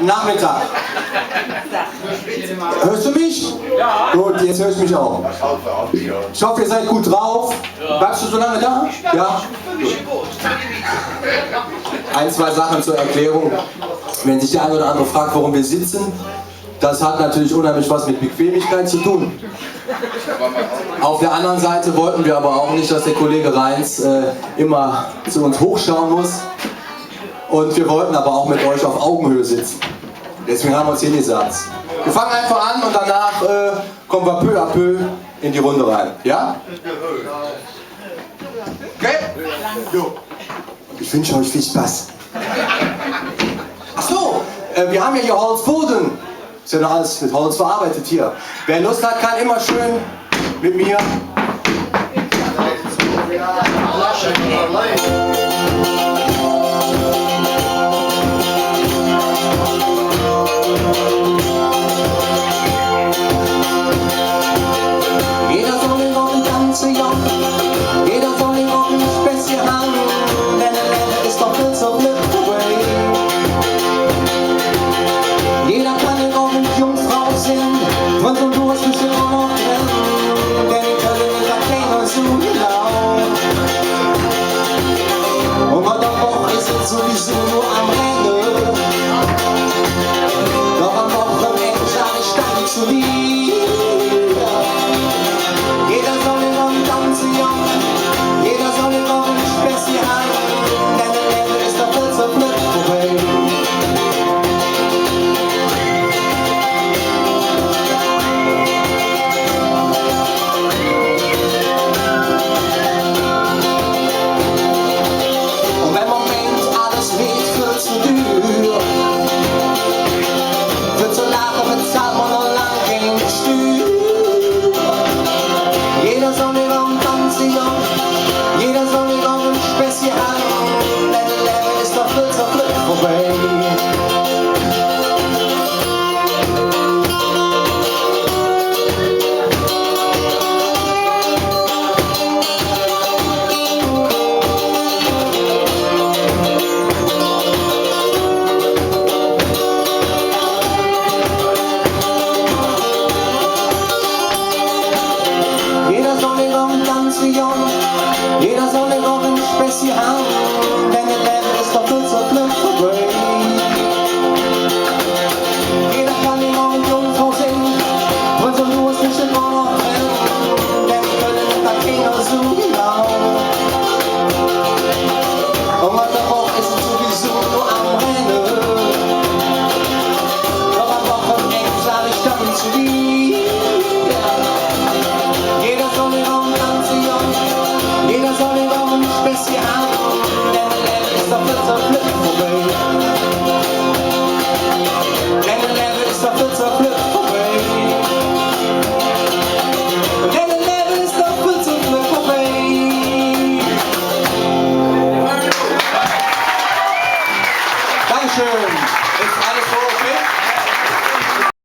Nachmittag. Hörst du mich? Ja. Gut, jetzt hörst du mich auch. Ich hoffe, ihr seid gut drauf. Bleibst du so lange da? Ja. Gut. Ein, zwei Sachen zur Erklärung. Wenn sich der eine oder andere fragt, warum wir sitzen, das hat natürlich unheimlich was mit Bequemlichkeit zu tun. Auf der anderen Seite wollten wir aber auch nicht, dass der Kollege Reins immer zu uns hochschauen muss. Und wir wollten aber auch mit euch auf Augenhöhe sitzen. Deswegen haben wir uns hingesetzt. Wir fangen einfach an und danach kommen wir peu à peu in die Runde rein. Ja? Okay? Jo. Ich wünsche euch viel Spaß. Achso, wir haben ja hier Holzboden. Ist ja noch alles mit Holz verarbeitet hier. Wer Lust hat, kann immer schön mit mir.